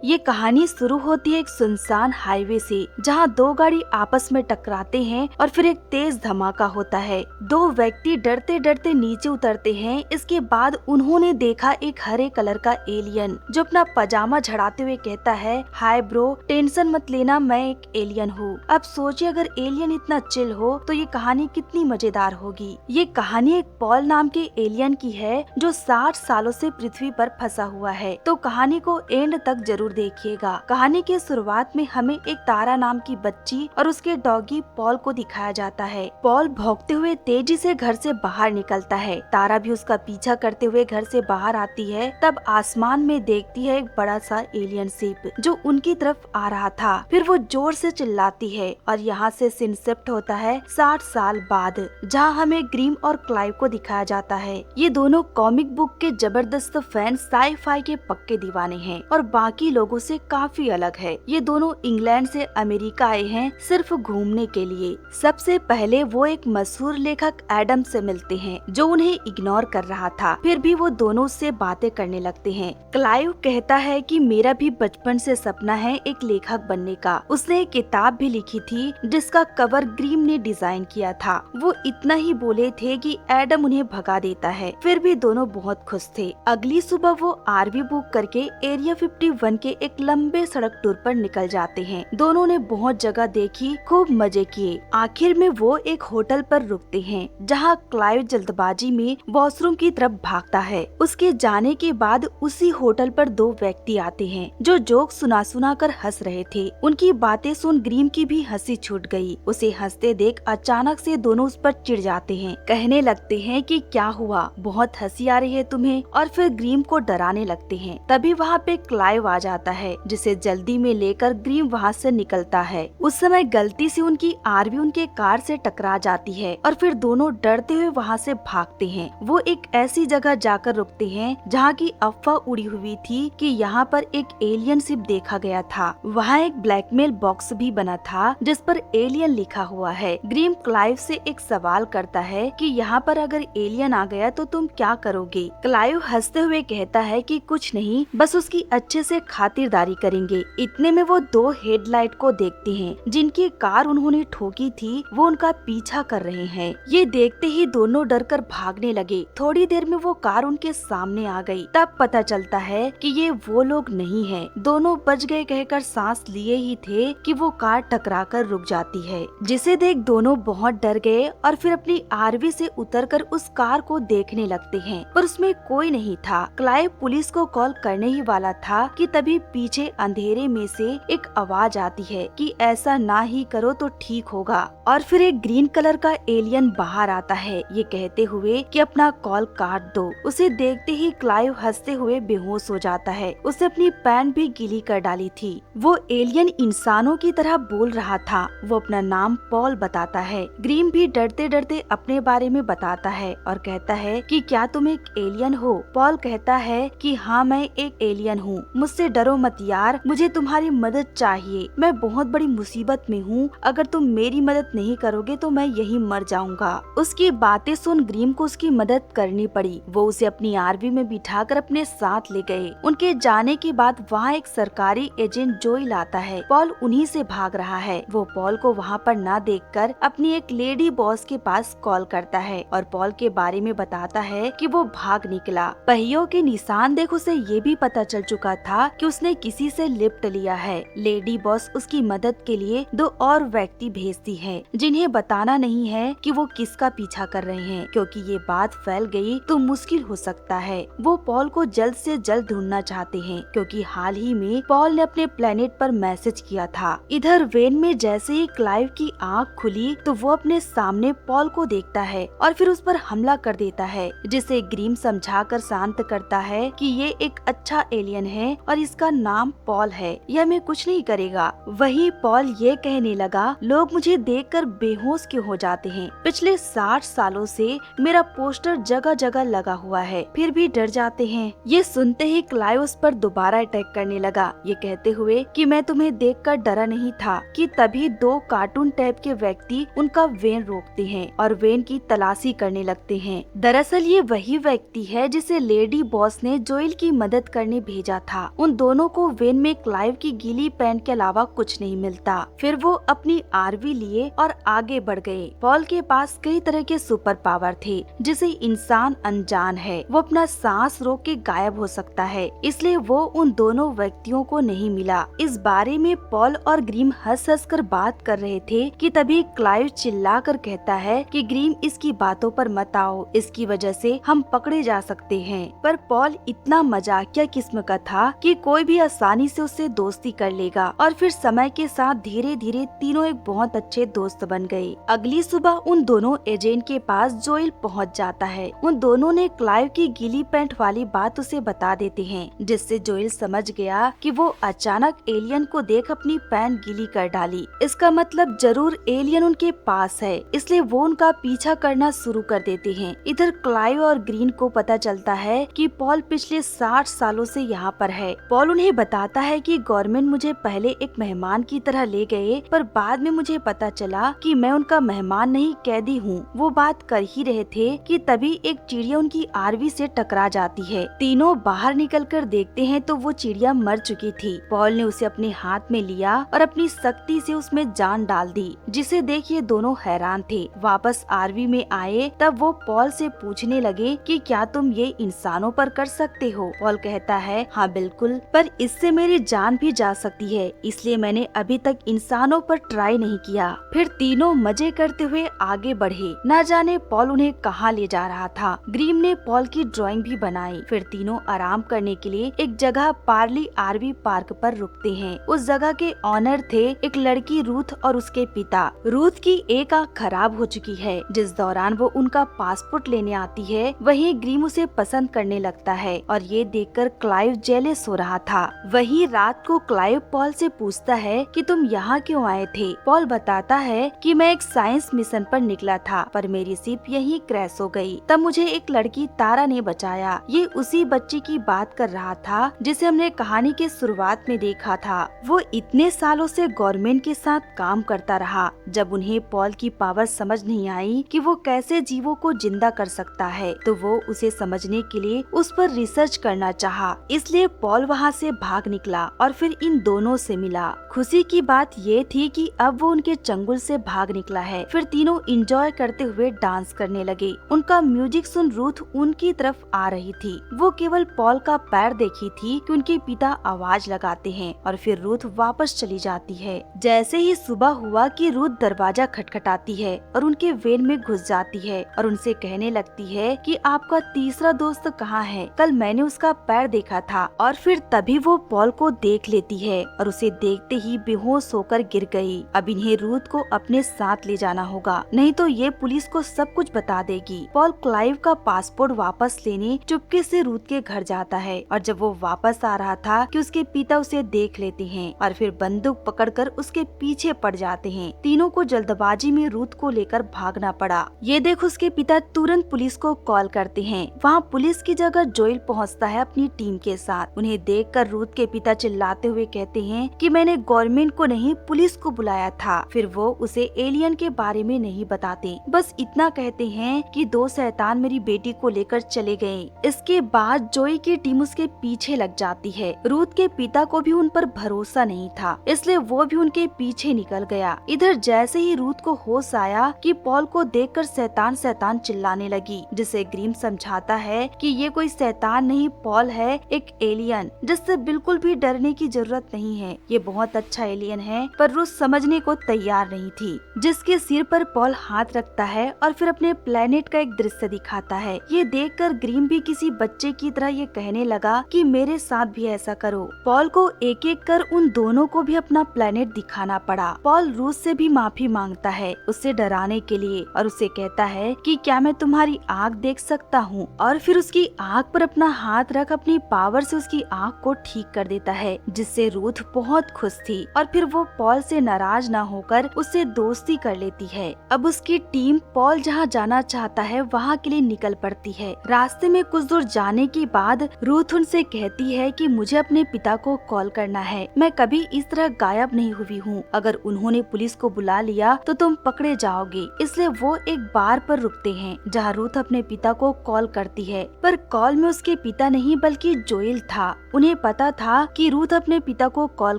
ये कहानी शुरू होती है एक सुनसान हाईवे से, जहाँ दो गाड़ी आपस में टकराते हैं और फिर एक तेज धमाका होता है। दो व्यक्ति डरते डरते नीचे उतरते हैं। इसके बाद उन्होंने देखा एक हरे कलर का एलियन जो अपना पजामा झड़ाते हुए कहता है, हाय ब्रो, टेंशन मत लेना, मैं एक एलियन हूँ। अब सोचिए अगर एलियन इतना चिल हो तो ये कहानी कितनी मजेदार होगी। ये कहानी एक पॉल नाम के एलियन की है जो 60 सालों से पृथ्वी पर फंसा हुआ है। तो कहानी को एंड तक जरूर देखिएगा। कहानी की शुरुआत में हमें एक तारा नाम की बच्ची और उसके डॉगी पॉल को दिखाया जाता है। पॉल भौंकते हुए तेजी से घर से बाहर निकलता है। तारा भी उसका पीछा करते हुए घर से बाहर आती है। तब आसमान में देखती है एक बड़ा सा एलियन शिप जो उनकी तरफ आ रहा था। फिर वो जोर से चिल्लाती है और यहाँ से सीन शिफ्ट होता है 60 साल बाद, जहाँ हमें ग्रीम और क्लाइव को दिखाया जाता है। ये दोनों कॉमिक बुक के जबरदस्त फैन, साई-फाई के पक्के दीवाने हैं और बाकी लोगों से काफी अलग है। ये दोनों इंग्लैंड से अमेरिका आए हैं सिर्फ घूमने के लिए। सबसे पहले वो एक मशहूर लेखक एडम से मिलते हैं जो उन्हें इग्नोर कर रहा था। फिर भी वो दोनों से बातें करने लगते हैं। क्लाइव कहता है कि मेरा भी बचपन से सपना है एक लेखक बनने का। उसने एक किताब भी लिखी थी जिसका कवर ग्रीम ने डिजाइन किया था। वो इतना ही बोले थे कि एडम उन्हें भगा देता है। फिर भी दोनों बहुत खुश थे। अगली सुबह वो आरवी बुक करके एरिया 51 के एक लंबे सड़क टूर पर निकल जाते हैं। दोनों ने बहुत जगह देखी, खूब मजे किए। आखिर में वो एक होटल पर रुकते हैं जहाँ क्लाइव जल्दबाजी में वॉशरूम की तरफ भागता है। उसके जाने के बाद उसी होटल पर दो व्यक्ति आते हैं जो जोक सुना सुना कर हंस रहे थे। उनकी बातें सुन ग्रीम की भी हंसी छूट गई। उसे हंसते देख अचानक से दोनों उस पर चिढ़ जाते हैं। कहने लगते हैं कि क्या हुआ, बहुत हंसी आ रही है तुम्हें, और फिर ग्रीम को डराने लगते हैं। तभी वहाँ पे क्लाइव आ जाता है जिसे जल्दी में लेकर ग्रीम वहाँ से निकलता है। उस समय गलती से उनकी आरवी उनके कार से टकरा जाती है और फिर दोनों डरते हुए वहाँ से भागते हैं। वो एक ऐसी जगह जाकर रुकते हैं जहाँ की अफवाह उड़ी हुई थी कि यहाँ पर एक एलियन शिप देखा गया था। वहाँ एक ब्लैकमेल बॉक्स भी बना था जिस पर एलियन लिखा हुआ है। ग्रीम क्लाइव से एक सवाल करता है कि यहाँ पर अगर एलियन आ गया तो तुम क्या करोगे। क्लाइव हंसते हुए कहता है कि कुछ नहीं, बस उसकी अच्छे से खातिरदारी करेंगे। इतने में वो दो हेडलाइट को देखते हैं जिनकी कार उन्होंने ठोकी थी, वो उनका पीछा कर रहे हैं। ये देखते ही दोनों डरकर भागने लगे। थोड़ी देर में वो कार उनके सामने आ गई। तब पता चलता है कि ये वो लोग नहीं हैं। दोनों बच गए कहकर सांस लिए ही थे कि वो कार टकराकर रुक जाती है, जिसे देख दोनों बहुत डर गए और फिर अपनी आरवी से उतरकर उस कार को देखने लगते हैं, पर उसमें कोई नहीं था। क्लाइव पुलिस को कॉल करने ही वाला था कि तभी पीछे अंधेरे में से एक आवाज आती है कि ऐसा ना ही करो तो ठीक होगा। और फिर एक ग्रीन कलर का एलियन बाहर आता है ये कहते हुए कि अपना कॉल काट दो। उसे देखते ही क्लाइव हंसते हुए बेहोश हो जाता है। उसे अपनी पैंट भी गीली कर डाली थी। वो एलियन इंसानों की तरह बोल रहा था। वो अपना नाम पॉल बताता है। ग्रीम भी डरते डरते अपने बारे में बताता है और कहता है कि क्या तुम एक एलियन हो। पॉल कहता है कि हाँ, मैं एक एलियन हूँ, मुझसे डरो मत यार, मुझे तुम्हारी मदद चाहिए। मैं बहुत बड़ी मुसीबत में हूँ, अगर तुम मेरी मदद नहीं करोगे तो मैं यहीं मर जाऊंगा। उसकी बातें सुन ग्रीम को उसकी मदद करनी पड़ी। वो उसे अपनी आरवी में बिठाकर अपने साथ ले गए। उनके जाने के बाद वहाँ एक सरकारी एजेंट जोइल आता है। पॉल उन्हीं से भाग रहा है। वो पॉल को वहाँ पर ना देखकर अपनी एक लेडी बॉस के पास कॉल करता है और पॉल के बारे में बताता है कि वो भाग निकला। पहियों के निशान देख उसे ये भी पता चल चुका था कि उसने किसी से लिफ्ट लिया है। लेडी बॉस उसकी मदद के लिए दो और व्यक्ति भेजती है जिन्हें बताना नहीं है कि वो किसका पीछा कर रहे हैं, क्योंकि ये बात फैल गई तो मुश्किल हो सकता है। वो पॉल को जल्द से जल्द ढूंढना चाहते हैं क्योंकि हाल ही में पॉल ने अपने प्लेनेट पर मैसेज किया था। इधर वेन में जैसे ही क्लाइव की आँख खुली तो वो अपने सामने पॉल को देखता है और फिर उस पर हमला कर देता है, जिसे ग्रीम समझाकर शांत करता है कि ये एक अच्छा एलियन है और इसका नाम पॉल है, यह हमें कुछ नहीं करेगा। वहीं पॉल ये कहने लगा, लोग मुझे देखकर बेहोश क्यों हो जाते हैं। पिछले 60 सालों से मेरा पोस्टर जगह जगह लगा हुआ है, फिर भी डर जाते हैं। ये सुनते ही क्लाइव उस पर दोबारा अटैक करने लगा, ये कहते हुए कि मैं तुम्हें देखकर डरा नहीं था। कि तभी दो कार्टून टाइप के व्यक्ति उनका वेन रोकते हैं और वेन की तलाशी करने लगते हैं। दरअसल ये वही व्यक्ति है जिसे लेडी बॉस ने जोइल की मदद करने भेजा था। उन दोनों दोनों को वेन में क्लाइव की गीली पैंट के अलावा कुछ नहीं मिलता। फिर वो अपनी आरवी लिए और आगे बढ़ गए। पॉल के पास कई तरह के सुपर पावर थे जिसे इंसान अनजान है। वो अपना सांस रोक के गायब हो सकता है, इसलिए वो उन दोनों व्यक्तियों को नहीं मिला। इस बारे में पॉल और ग्रीम हंस हंस कर बात कर रहे थे कि तभी क्लाइव चिल्ला कर कहता है कि ग्रीम इसकी बातों पर मत आओ, इसकी वजह से हम पकड़े जा सकते हैं। पर पॉल इतना मजाकिया किस्म का था कि कोई भी आसानी से उससे दोस्ती कर लेगा और फिर समय के साथ धीरे धीरे तीनों एक बहुत अच्छे दोस्त बन गए। अगली सुबह उन दोनों एजेंट के पास जोएल पहुंच जाता है। उन दोनों ने क्लाइव की गीली पैंट वाली बात उसे बता देते हैं, जिससे जोएल समझ गया कि वो अचानक एलियन को देख अपनी पैंट गीली कर डाली। इसका मतलब जरूर एलियन उनके पास है, इसलिए वो उनका पीछा करना शुरू कर देते हैं। इधर क्लाइव और ग्रीन को पता चलता है कि पॉल पिछले 60 सालों से यहाँ पर है। पॉल उन्हें बताता है कि गवर्नमेंट मुझे पहले एक मेहमान की तरह ले गए, पर बाद में मुझे पता चला कि मैं उनका मेहमान नहीं कैदी हूँ। वो बात कर ही रहे थे कि तभी एक चिड़िया उनकी आरवी से टकरा जाती है। तीनों बाहर निकलकर देखते हैं तो वो चिड़िया मर चुकी थी। पॉल ने उसे अपने हाथ में लिया और अपनी सख्ती से उसमें जान डाल दी, जिसे देख ये दोनों हैरान थे। वापस आरवी में आए तब वो पॉल से पूछने लगे कि क्या तुम ये इंसानों पर कर सकते हो। पॉल कहता है हाँ बिल्कुल, पर इससे मेरी जान भी जा सकती है, इसलिए मैंने अभी तक इंसानों पर ट्राई नहीं किया। फिर तीनों मजे करते हुए आगे बढ़े। न जाने पॉल उन्हें कहाँ ले जा रहा था। ग्रीम ने पॉल की ड्राइंग भी बनाई। फिर तीनों आराम करने के लिए एक जगह पार्ली आरवी पार्क पर रुकते हैं। उस जगह के ऑनर थे एक लड़की रूथ और उसके पिता। रूथ की एक आंख खराब हो चुकी है। जिस दौरान वो उनका पासपोर्ट लेने आती है, वहीं ग्रीम उसे पसंद करने लगता है और ये देखकर क्लाइव जेलस हो रहा था। वहीं रात को क्लाइव पॉल से पूछता है कि तुम यहाँ क्यों आए थे। पॉल बताता है कि मैं एक साइंस मिशन पर निकला था, पर मेरी शिप यहीं क्रैश हो गई। तब मुझे एक लड़की तारा ने बचाया। ये उसी बच्ची की बात कर रहा था जिसे हमने कहानी के शुरुआत में देखा था। वो इतने सालों से गवर्नमेंट के साथ काम करता रहा। जब उन्हें पॉल की पावर समझ नहीं आई कि वो कैसे जीवों को जिंदा कर सकता है, तो वो उसे समझने के लिए उस पर रिसर्च करना चाहा। इसलिए पॉल वहाँ से भाग निकला और फिर इन दोनों से मिला। खुशी की बात ये थी कि अब वो उनके चंगुल से भाग निकला है। फिर तीनों एंजॉय करते हुए डांस करने लगे। उनका म्यूजिक सुन रूथ उनकी तरफ आ रही थी। वो केवल पॉल का पैर देखी थी कि उनके पिता आवाज लगाते हैं और फिर रूथ वापस चली जाती है। जैसे ही सुबह हुआ कि रूथ दरवाजा खटखटाती है और उनके वेन में घुस जाती है और उनसे कहने लगती है कि आपका तीसरा दोस्त कहाँ है, कल मैंने उसका पैर देखा था। और फिर तभी वो पॉल को देख लेती है और उसे देखते ही बेहोश होकर गिर गई। अब इन्हें रूथ को अपने साथ ले जाना होगा, नहीं तो ये पुलिस को सब कुछ बता देगी। पॉल क्लाइव का पासपोर्ट वापस लेने चुपके से रूथ के घर जाता है और जब वो वापस आ रहा था कि उसके पिता उसे देख लेते हैं और फिर बंदूक पकड़कर उसके पीछे पड़ जाते हैं। तीनों को जल्दबाजी में रूथ को लेकर भागना पड़ा। ये देख उसके पिता तुरंत पुलिस को कॉल करते हैं। वहाँ पुलिस की जगह जोएल पहुँचता है अपनी टीम के साथ। उन्हें देखकर रूथ के पिता चिल्लाते हुए कहते हैं कि मैंने गवर्नमेंट को नहीं पुलिस को बुलाया था। फिर वो उसे एलियन के बारे में नहीं बताते, बस इतना कहते हैं कि 2 शैतान मेरी बेटी को लेकर चले गए। इसके बाद जोई की टीम उसके पीछे लग जाती है। रूथ के पिता को भी उन पर भरोसा नहीं था, इसलिए वो भी उनके पीछे निकल गया। इधर जैसे ही रूथ को होश आया कि पॉल को देखकर शैतान शैतान चिल्लाने लगी, जिसे ग्रीम समझाता है कि ये कोई शैतान नहीं, पॉल है एक एलियन जिससे बिल्कुल भी डरने की जरूरत नहीं है। ये बहुत अच्छा एलियन है। पर रूथ समझने को तैयार नहीं थी, जिसके सिर पर पॉल हाथ रखता है और फिर अपने प्लेनेट का एक दृश्य दिखाता है। ये देखकर ग्रीम भी किसी बच्चे की तरह ये कहने लगा कि मेरे साथ भी ऐसा करो। पॉल को एक एक कर उन दोनों को भी अपना प्लेनेट दिखाना पड़ा। पॉल रूथ से भी माफी मांगता है उससे डराने के लिए और उसे कहता है कि क्या मैं तुम्हारी आँख देख सकता हूँ, और फिर उसकी आँख पर अपना हाथ रख अपनी पावर से उसकी आँख को ठीक कर देता है, जिससे रूथ बहुत खुश थी और फिर वो पॉल से नाराज ना होकर उससे दोस्ती कर लेती है। अब उसकी टीम पॉल जहाँ जाना चाहता है वहाँ के लिए निकल पड़ती है। रास्ते में कुछ दूर जाने के बाद रूथ उनसे कहती है कि मुझे अपने पिता को कॉल करना है, मैं कभी इस तरह गायब नहीं हुई हूँ। अगर उन्होंने पुलिस को बुला लिया तो तुम पकड़े जाओगे। इसलिए वो एक बार पर रुकते हैं जहाँ रूथ अपने पिता को कॉल करती है, पर कॉल में उसके पिता नहीं बल्कि जोएल था। उन्हें पता था कि रूथ अपने पिता को कॉल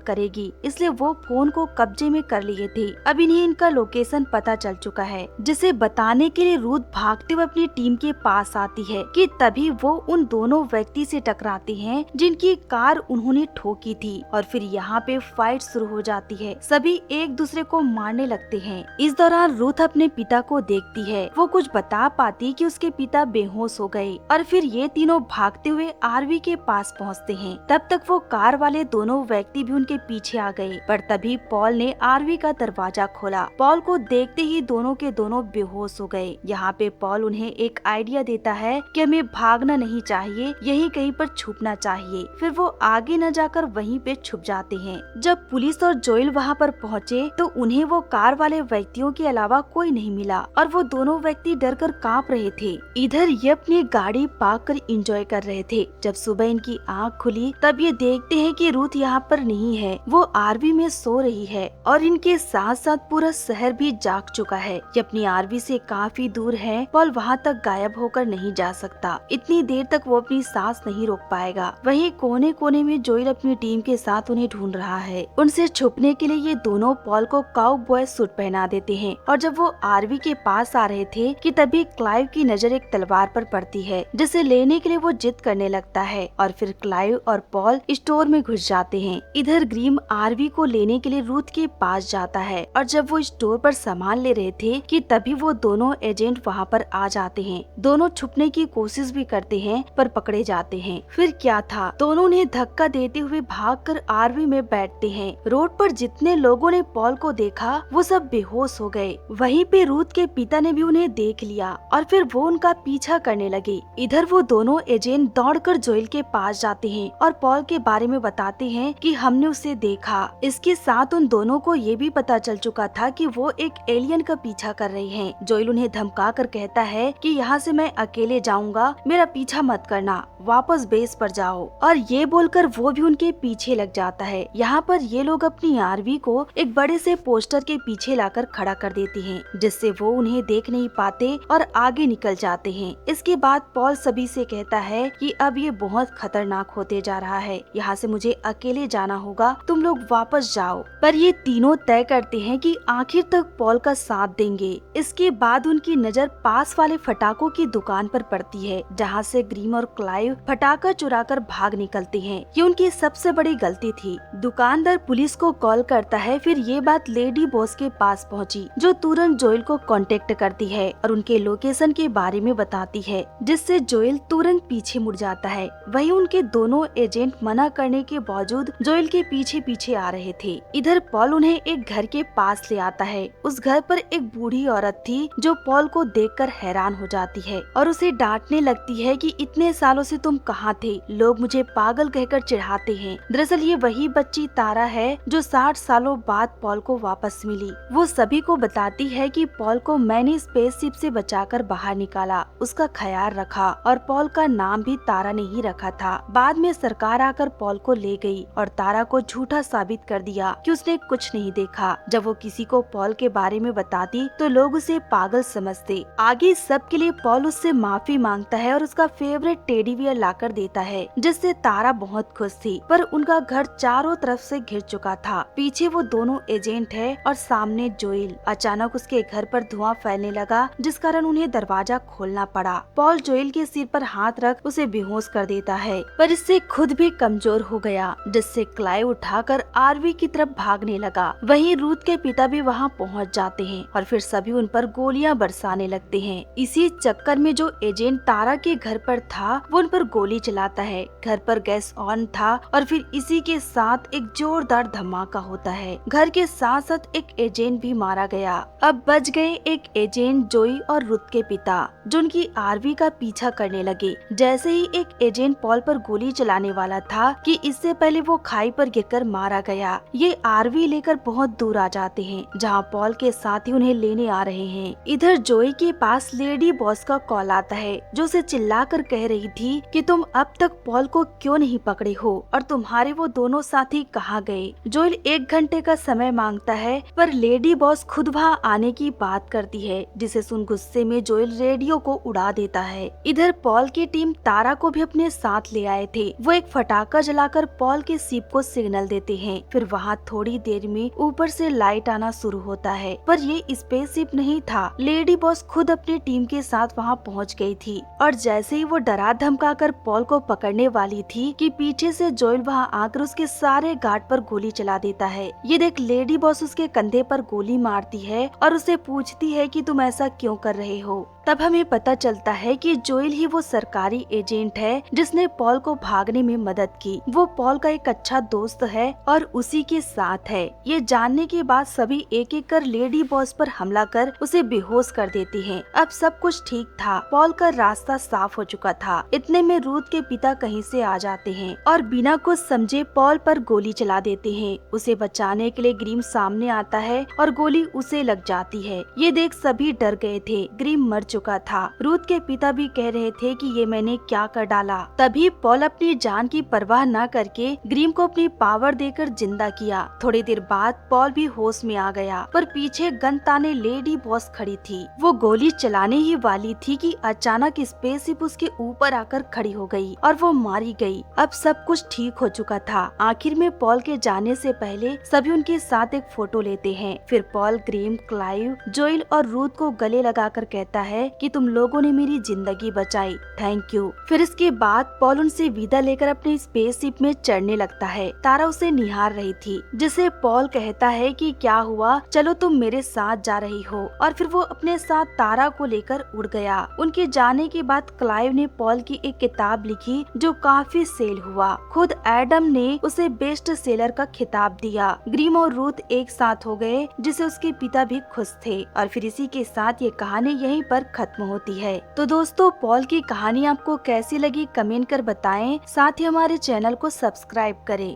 करेगी, इसलिए वो फोन को कब्जे में कर लिए थे। अब इन्हें इनका लोकेशन पता चल चुका है, जिसे बताने के लिए रूथ भागते हुए अपनी टीम के पास आती है कि तभी वो उन दोनों व्यक्ति से टकराते हैं जिनकी कार उन्होंने ठोकी थी और फिर यहाँ पे फाइट शुरू हो जाती है। सभी एक दूसरे को मारने लगते हैं। इस दौरान रूथ अपने पिता को देखती है। वो कुछ बता पाती कि उसके पिता बेहोश हो गए और फिर ये तीनों भागते हुए आरवी के पास पहुँचते हैं। तब तक वो कार वाले दोनों व्यक्ति भी उनके पीछे आ गए, पर तभी पॉल ने आरवी का दरवाजा खोला। पॉल को देखते ही दोनों के दोनों बेहोश हो गए। यहाँ पे पॉल उन्हें एक आइडिया देता है कि हमें भागना नहीं चाहिए, यहीं कहीं पर छुपना चाहिए। फिर वो आगे न जाकर वहीं पे छुप जाते हैं। जब पुलिस और जोएल वहाँ पर पहुँचे तो उन्हें वो कार वाले व्यक्तियों के अलावा कोई नहीं मिला और वो दोनों व्यक्ति डर कर काँप रहे थे। इधर ये अपनी गाड़ी पार्क कर एंजॉय कर रहे थे। जब सुबह इनकी आँख खुली तब ये देखते हैं कि रूथ यहाँ पर नहीं है, वो आरवी में सो रही है और इनके साथ साथ पूरा शहर भी जाग चुका है। ये अपनी आरवी से काफी दूर है। पॉल वहाँ तक गायब होकर नहीं जा सकता। इतनी देर तक वो अपनी सांस नहीं रोक पाएगा। वहीं कोने कोने में जोएल अपनी टीम के साथ उन्हें ढूंढ रहा है। उनसे छुपने के लिए ये दोनों पॉल को काउबॉय सूट पहना देते हैं और जब वो आरवी के पास आ रहे थे कि तभी क्लाइव की नजर एक तलवार पर पड़ती है, जिसे लेने के लिए वो जिद करने लगता है और फिर क्लाइव और पॉल स्टोर में घुस जाते हैं। इधर ग्रीम आरवी को लेने के लिए रूथ के पास जाता है और जब वो स्टोर पर सामान ले रहे थे कि तभी वो दोनों एजेंट वहाँ पर आ जाते हैं। दोनों छुपने की कोशिश भी करते हैं पर पकड़े जाते हैं। फिर क्या था, दोनों उन्हें धक्का देते हुए भागकर आरवी में बैठते हैं। रोड पर जितने लोगों ने पॉल को देखा वो सब बेहोश हो गए। वहीं पे रूथ के पिता ने भी उन्हें देख लिया और फिर वो उनका पीछा करने लगे। इधर वो दोनों एजेंट दौड़कर जोएल के पास जाते हैं और पॉल के बारे में बताते हैं कि हमने उसे देखा। इसके साथ उन दोनों को ये भी पता चल चुका था कि वो एक एलियन का पीछा कर रहे हैं। जोएल उन्हें धमका कर कहता है कि यहाँ से मैं अकेले जाऊंगा, मेरा पीछा मत करना, वापस बेस पर जाओ। और ये बोलकर वो भी उनके पीछे लग जाता है। यहाँ पर ये लोग अपनी आरवी को एक बड़े से पोस्टर के पीछे लाकर खड़ा कर देते हैं, जिससे वो उन्हें देख नहीं पाते और आगे निकल जाते हैं। इसके बाद पॉल सभी से कहता है कि अब ये बहुत खतरनाक होते जा रहा है, यहाँ से मुझे अकेले जाना होगा, तुम लोग वापस जाओ। पर ये तीनों तय करते हैं कि आखिर तक पॉल का साथ देंगे। इसके बाद उनकी नजर पास वाले फटाकों की दुकान पर पड़ती है, जहाँ से ग्रीम और क्लाइव फटाका चुराकर भाग निकलते हैं। ये उनकी सबसे बड़ी गलती थी। दुकानदार पुलिस को कॉल करता है। फिर ये बात लेडी बॉस के पास पहुँची, जो तुरंत जोएल को कांटेक्ट करती है और उनके लोकेशन के बारे में बताती है, जिससे जोएल तुरंत पीछे मुड़ जाता है। वहीं उनके दोनों एजेंट मना करने के बावजूद जोएल के पीछे पीछे आ रहे थे। इधर पॉल उन्हें एक घर के पास ले आता है। उस घर पर एक बूढ़ी औरत थी जो पॉल को देखकर हैरान हो जाती है और उसे डांटने लगती है कि इतने सालों से तुम कहाँ थे, लोग मुझे पागल कहकर चिढ़ाते हैं। दरअसल ये वही बच्ची तारा है जो 60 सालों बाद पॉल को वापस मिली। वो सभी को बताती है कि पॉल को मैंने स्पेसशिप से बचाकर बाहर निकाला, उसका ख्याल रखा और पॉल का नाम भी तारा ने ही रखा था। बाद में सरकार आकर पॉल को ले गई और तारा को झूठा साबित कर दिया कि उसने कुछ नहीं देखा। जब वो किसी को पॉल के बारे में बताती तो लोग उसे पागल समझते। आगे सब के लिए पॉल उससे माफी मांगता है और उसका फेवरेट टेडी बियर लाकर देता है, जिससे तारा बहुत खुश थी। पर उनका घर चारों तरफ से घिर चुका था। पीछे वो दोनों एजेंट है और सामने जोएल। अचानक उसके घर पर धुआं फैलने लगा, जिस कारण उन्हें दरवाजा खोलना पड़ा। पॉल जोएल के सिर पर हाथ रख उसे बेहोश कर देता है, पर इससे खुद भी कमजोर हो गया, जिससे क्लाइव उठाकर आरवी की तरफ भागने लगा। वहीं रूथ के पिता भी वहां पहुंच जाते हैं और फिर सभी उन पर गोलियां बरसाने लगते हैं। इसी चक्कर में जो एजेंट तारा के घर पर था वो उन पर गोली चलाता है। घर पर गैस ऑन था और फिर इसी के साथ एक जोरदार धमाका होता है। घर के साथ साथ एक एजेंट भी मारा गया। अब बच गए एक एजेंट जोई और रुथ के पिता, जो उनकी आरवी का पीछा करने लगे। जैसे ही एक एजेंट पॉल पर गोली चलाने वाला था कि इससे पहले वो खाई पर गिरकर मारा गया। ये आरवी लेकर बहुत दूर आ जाते हैं, जहाँ पॉल के साथी उन्हें लेने आ रहे हैं। इधर जोई के पास लेडी बॉस का कॉल आता है, जो उसे चिल्लाकर कह रही थी कि तुम अब तक पॉल को क्यों नहीं पकड़े हो और तुम्हारे वो दोनों साथी कहाँ गए। जोएल 1 घंटे का समय मांगता है, पर लेडी बॉस खुद वहाँ आने की बात करती है, जिसे सुन गुस्से में जोएल रेडियो को उड़ा देता है। इधर पॉल की टीम तारा को भी अपने साथ ले आए थे। वो एक फटाका जलाकर पॉल के शिप को सिग्नल देते हैं। फिर वहाँ थोड़ी देर में ऊपर से लाइट आना शुरू होता है, पर ये स्पेसशिप नहीं था। लेडी बॉस खुद अपनी टीम के साथ वहाँ पहुँच गई थी और जैसे ही वो डरा धमकाकर पॉल को पकड़ने वाली थी कि पीछे से जोएल वहाँ आकर उसके सारे गार्ड पर गोली चला देता है। ये देख लेडी बॉस उसके कंधे पर गोली मारती है और उसे पूछती है कि तुम ऐसा क्यों कर रहे हो। तब हमें पता चलता है कि जोएल ही वो सरकारी एजेंट है जिसने पॉल को भागने में मदद की। वो पॉल का एक अच्छा दोस्त है और उसी के साथ है। ये जानने के बाद सभी एक एक कर लेडी बॉस पर हमला कर उसे बेहोश कर देते हैं। अब सब कुछ ठीक था, पॉल का रास्ता साफ हो चुका था। इतने में रूथ के पिता कहीं से आ जाते हैं और बिना कुछ समझे पॉल पर गोली चला देते हैं। उसे बचाने के लिए ग्रीम सामने आता है और गोली उसे लग जाती है। ये देख सभी डर गए थे, ग्रीम मर चुका था। रूथ के पिता भी कह रहे थे कि ये मैंने क्या कर डाला। तभी पॉल अपनी जान की परवाह न करके ग्रीम को अपनी पावर देकर जिंदा किया। थोड़ी देर बाद पॉल भी होश में आ गया, पर पीछे गन ताने लेडी बॉस खड़ी थी। वो गोली चलाने ही वाली थी कि अचानक स्पेसशिप उसके ऊपर आकर खड़ी हो गई और वो मारी गई। अब सब कुछ ठीक हो चुका था। आखिर में पॉल के जाने से पहले सभी उनके साथ एक फोटो लेते हैं। फिर पॉल ग्रीम, क्लाइव, जोएल और रूथ को गले लगाकर कहता है कि तुम लोगों ने मेरी जिंदगी बचाई, थैंक यू। फिर इसके बाद पॉल उनसे विदा लेकर अपने स्पेसशिप में चढ़ने लगता है। तारा उसे निहार रही थी, जिसे पॉल कहता है कि क्या हुआ, चलो तुम मेरे साथ जा रही हो। और फिर वो अपने साथ तारा को लेकर उड़ गया। उनके जाने के बाद क्लाइव ने पॉल की एक किताब लिखी जो काफी सेल हुआ। खुद एडम ने उसे बेस्ट सेलर का खिताब दिया। ग्रीम और रूथ एक साथ हो गए, जिसे उसके पिता भी खुश थे। और फिर इसी के साथ ये कहानी यहीं पर खत्म होती है। तो दोस्तों, पॉल की कहानी आपको कैसी लगी कमेंट कर बताएं। साथ ही हमारे चैनल को सब्सक्राइब करें।